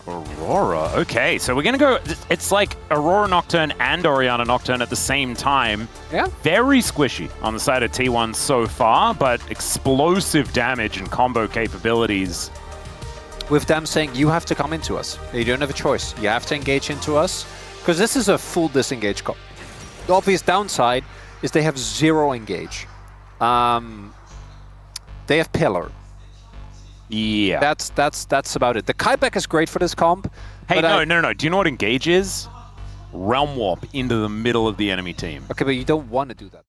Aurora, okay, so we're gonna go, it's like Aurora Nocturne and Orianna Nocturne at the same time. Yeah. Very squishy on the side of T1 so far, but explosive damage and combo capabilities. With them saying, you have to come into us. You don't have a choice. You have to engage into us. Because this is a full disengage comp. The obvious downside is they have 0 engage. They have Pillar. Yeah. That's about it. The Kiteback is great for this comp. Hey, no. Do you know what engage is? Realm Warp into the middle of the enemy team. Okay, but you don't want to do that.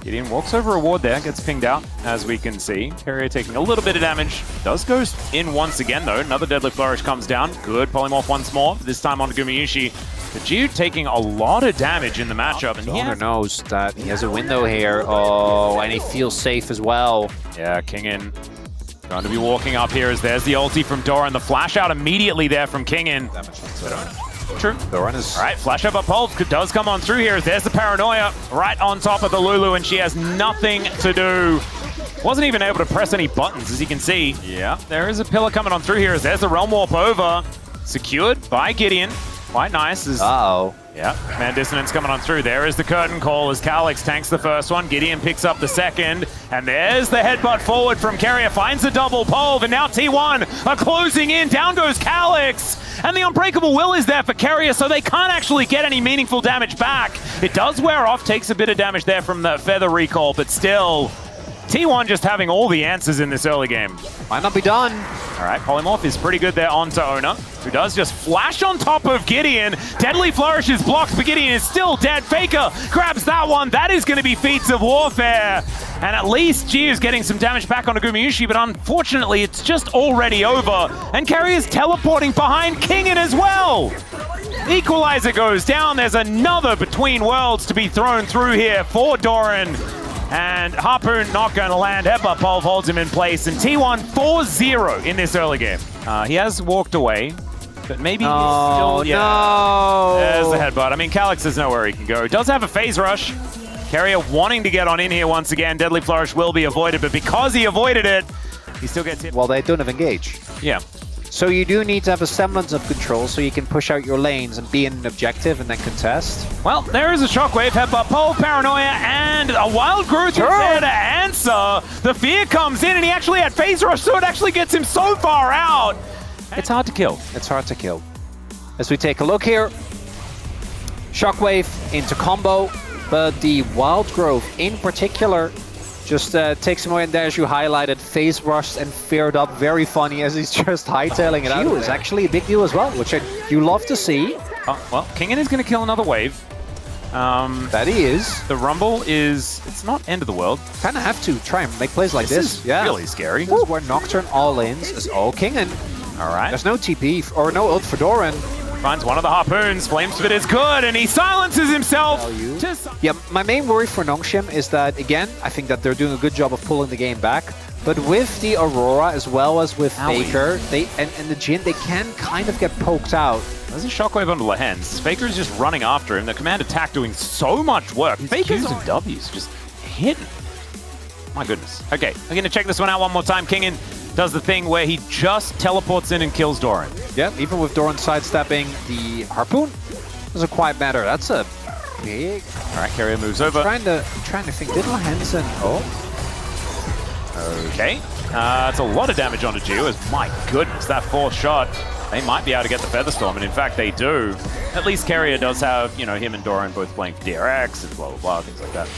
Gideon walks over a ward there, gets pinged out, as we can see. Carrier taking a little bit of damage. Does go in once again, though. Another Deadly Flourish comes down. Good polymorph once more, this time on Gumayusi. The Jude taking a lot of damage in the matchup. And Donner knows that he has a window here. Oh, and he feels safe as well. Yeah, Kingin going to be walking up here as there's the ulti from Doran. The flash out immediately there from Kingin. True. Doran is... All right, flash up Pulse does come on through here. There's the Paranoia right on top of the Lulu, and she has nothing to do. Wasn't even able to press any buttons, as you can see. Yeah, there is a pillar coming on through here as there's the Realm Warp over. Secured by Gideon. Quite nice. Uh-oh. Yeah, Command Dissonance coming on through. There is the curtain call as Calyx tanks the first one. Gideon picks up the second. And there's the headbutt forward from Carrier. Finds a double pole. And now T1 are closing in. Down goes Calyx. And the Unbreakable Will is there for Carrier, so they can't actually get any meaningful damage back. It does wear off. Takes a bit of damage there from the Feather recall. But still, T1 just having all the answers in this early game. Might not be done. All right, Polymorph is pretty good there onto Ona, who does just flash on top of Gideon. Deadly Flourish is blocked, but Gideon is still dead. Faker grabs that one. That is going to be Feats of Warfare. And at least G is getting some damage back onto Gumayusi, but unfortunately, it's just already over. And Carrier's teleporting behind Kingin as well. Equalizer goes down. There's another Between Worlds to be thrown through here for Doran. And Harpoon not going to land. Headbutt Pulve holds him in place. And T1 4-0 in this early game. He has walked away, but maybe he's still... Yeah. No. There's the headbutt. I mean, Calyx does know where he can go. Does have a phase rush. Carrier wanting to get on in here once again. Deadly Flourish will be avoided, but because he avoided it, he still gets hit. Well, they don't have engage. Yeah. So you do need to have a semblance of control so you can push out your lanes and be in an objective and then contest. Well, there is a Shockwave, Headbutt, Pole, Paranoia, and a Wild Growth is there to answer. The Fear comes in, and he actually had Phase Rush, so it actually gets him so far out. It's hard to kill. It's hard to kill. As we take a look here, Shockwave into combo, but the Wild Growth in particular just takes him away, and there, as you highlighted, Phase Rushed and feared up. Very funny as he's just hightailing it out. Q is actually a big deal as well, which you love to see. Well, Kingin is going to kill another wave. That he is. The Rumble is, it's not end of the world. Kind of have to try and make plays like this. Is really scary. This is where Nocturne all-ins is all Kingin. All right. There's no TP or no ult for Doran. Finds one of the Harpoons. Flame Spit is good, and he silences himself. Yeah, my main worry for Nongshim is that, again, I think that they're doing a good job of pulling the game back. But with the Aurora, as well as with Faker, and the Jhin, they can kind of get poked out. There's a Shockwave onto Lehens. Faker's just running after him. The command attack doing so much work. Faker's and W's just hitting. My goodness. Okay, I'm going to check this one out one more time. Kingin does the thing where he just teleports in and kills Doran. Yeah, even with Doran sidestepping the Harpoon, doesn't quite matter. That's a big... All right, Carrier moves over. I'm trying to think. Did Lehensen... Oh. Okay. That's a lot of damage onto Jew, as my goodness, that fourth shot, they might be able to get the Featherstorm, and in fact they do. At least Carrier does have, you know, him and Doran both playing for DRX and blah, blah, blah, things like that.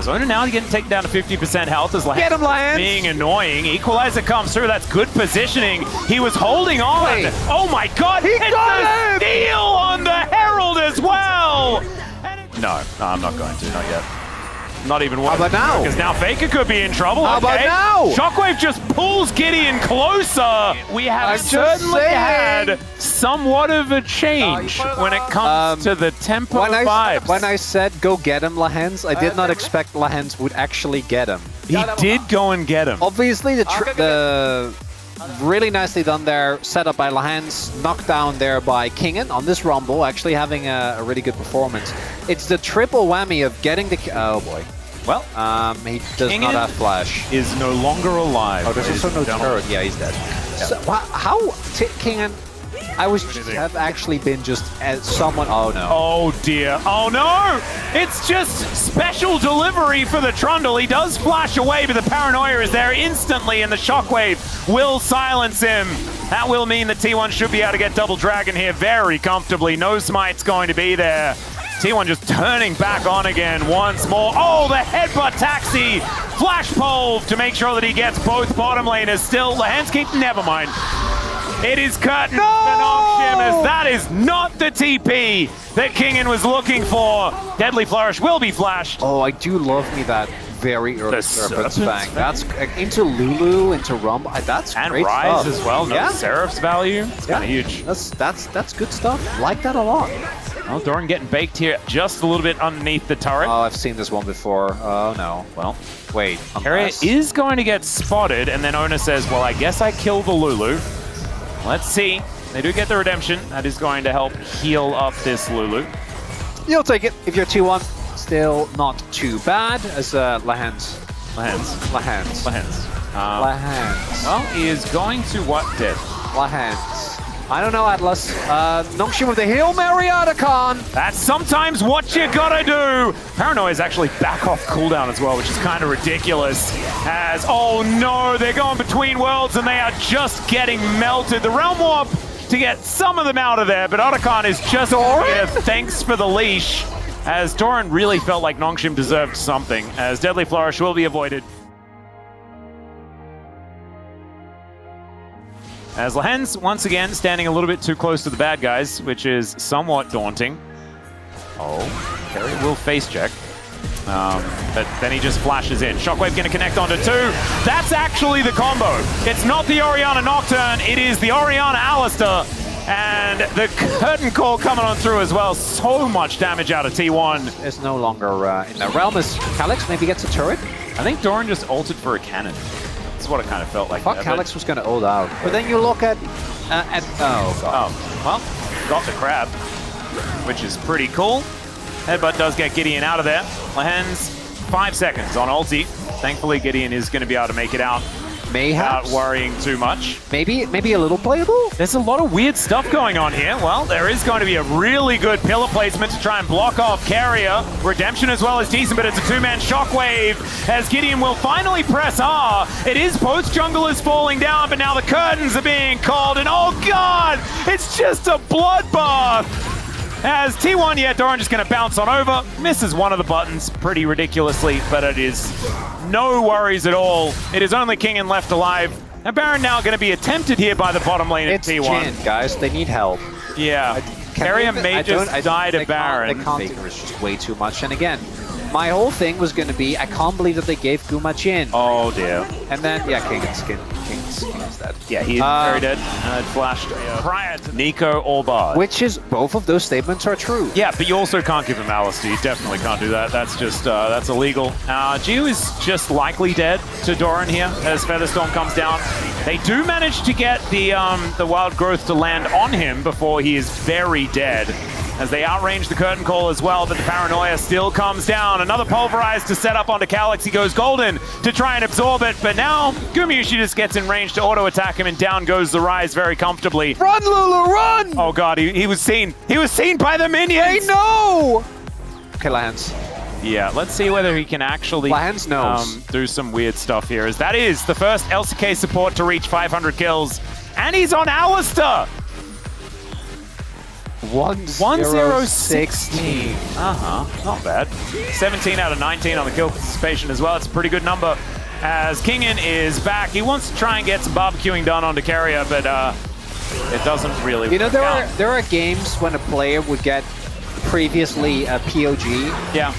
Zona now getting taken down to 50% health as Lehens being annoying. Equalizer comes through. That's good positioning. He was holding on. Wait. Oh my god! He got a steal on the Herald as well! No, I'm not going to. Not yet. Not even one. How about now? Because now Faker could be in trouble. How about now? Shockwave just pulls Gideon closer. We have certainly had somewhat of a change when it comes to the tempo vibes. When I said go get him, Lehens, I did not expect Lehens would actually get him. He did go and get him. Obviously, the Really nicely done there. Set up by Lahans. Knocked down there by Kingen on this Rumble. Actually having a really good performance. It's the triple whammy of getting the... Oh boy. Well, he does Kingen not have flash. Is no longer alive. Oh, there's also no turret. Yeah, he's dead. Yeah. So, how Kingen... I have actually been just someone... Oh no. Oh dear. Oh no! It's just special delivery for the Trundle. He does flash away, but the paranoia is there instantly, and the shockwave will silence him. That will mean that T1 should be able to get double dragon here very comfortably. No smite's going to be there. T1 just turning back on again once more. Oh, the headbutt taxi! Flash pole to make sure that he gets both bottom laners. Still, the hands keep... Never mind. It is curtain for Nongshim, as that is not the TP that Kingen was looking for. Deadly Flourish will be flashed. Oh, I do love me that very early Serpent's Fang. That's into Lulu, into Rumble. That's and great Rise stuff. as well. No yeah. Seraph's value. It's kind of huge. That's good stuff. Like that a lot. Well, Doran getting baked here just a little bit underneath the turret. Oh, I've seen this one before. Oh no. Well, wait. Carrier is going to get spotted, and then Ona says, well, I guess I kill the Lulu. Let's see. They do get the redemption. That is going to help heal up this Lulu. You'll take it if you're T1. Still not too bad as Lahans. Well, he is going to what dead? Lahans. I don't know, Atlas. Nongshim with the Hail Mary Otacon. That's sometimes what you gotta do. Paranoia is actually back off cooldown as well, which is kind of ridiculous. As, oh no, they're going between worlds and they are just getting melted. The Realm Warp to get some of them out of there, but Otacon is just here. Thanks for the leash. As Doran really felt like Nongshim deserved something, as Deadly Flourish will be avoided. As Lahans, once again, standing a little bit too close to the bad guys, which is somewhat daunting. Oh, Carry will face check. But then he just flashes in. Shockwave gonna connect onto 2. That's actually the combo. It's not the Orianna Nocturne, it is the Orianna Alistair. And the curtain call coming on through as well. So much damage out of T1. It's no longer in the realm as Calyx maybe gets a turret. I think Doran just ulted for a cannon. That's what it kind of felt like. I thought Calyx was going to ult out. But then you look at oh god. Oh, well, got the crab, which is pretty cool. Headbutt does get Gideon out of there. Lahans, 5 seconds on ulti. Thankfully, Gideon is going to be able to make it out. Mayhaps. Without worrying too much. Maybe a little playable? There's a lot of weird stuff going on here. Well, there is going to be a really good pillar placement to try and block off Carrier. Redemption as well is decent, but it's a 2-man Shockwave as Gideon will finally press R. It is both junglers falling down, but now the curtains are being called, and oh god, it's just a bloodbath. As T1, yeah, Doran just going to bounce on over. Misses one of the buttons pretty ridiculously, but it is no worries at all. It is only Kingen left alive. And Baron now going to be attempted here by the bottom lane at T1. Jin, guys. They need help. Yeah. Carrier may just die to Baron. Faker is just way too much. And again, my whole thing was going to be, I can't believe that they gave Guma Jin. Oh, dear. And then, yeah, Kingen's dead. Yeah, he is very dead. Flashed prior to Nico or Bard. Which is, both of those statements are true. Yeah, but you also can't give him Alistair. You definitely can't do that. That's just, that's illegal. Gio is just likely dead to Doran here as Featherstorm comes down. They do manage to get the Wild Growth to land on him before he is very dead. As they outrange the curtain call as well, but the paranoia still comes down. Another pulverize to set up onto Calyx. He goes golden to try and absorb it, but now Gumayushi just gets in range to auto-attack him, and down goes the Rise very comfortably. Run, Lulu, run! Oh god, he was seen. He was seen by the minions! They know! Okay, Lahans. Yeah, let's see whether he can actually Lahans knows. Do some weird stuff here, as that is the first LCK support to reach 500 kills. And he's on Alistair! 1-0-16. Not bad. 17 out of 19 on the kill participation as well. It's a pretty good number. As Kingen is back, he wants to try and get some barbecuing done onto Carrier, but it doesn't really. You know, there are games when a player would get previously a POG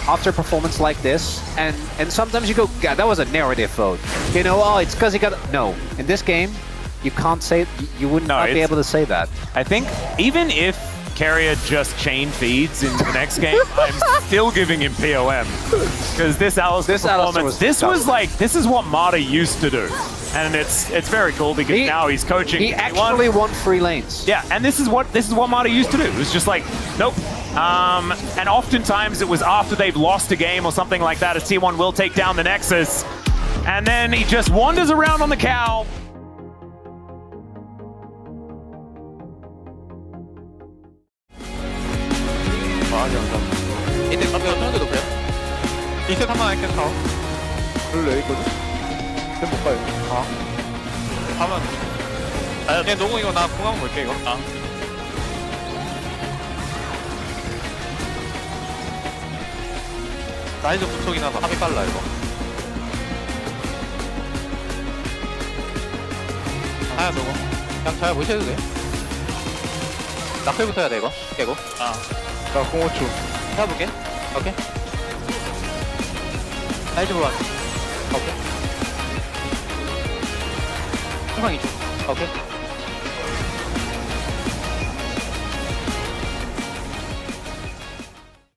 after a performance like this, and sometimes you go, God, that was a narrative vote. You know, oh, it's because he got no. In this game, you can't say, you would not be able to say that. I think even if Carrier just chain feeds in the next game, I'm still giving him POM. Because this Alistair performance, this is what Mata used to do. And it's very cool because now he's coaching. He actually won 3 lanes. Yeah, and this is what Mata used to do. It was just like, nope. And oftentimes it was after they've lost a game or something like that, as T1 will take down the Nexus. And then he just wanders around on the cow. 이때 가면 편하게 높여요. 이셋 한번 할게 더. 별로 여기 있거든? 쟤 못 가요. 가면. 아, 얘 노공 이거 나 공항 볼게 이거. 나이즈 부촉이나 봐. 합이 빨라 이거. 하야 노공. 그냥 잘 무시해도 돼. 나클부터 해야 돼 이거. 깨고. 나 05초. 해볼게. 오케이. 나이즈 보라. 오케이. 공항 2초. 오케이.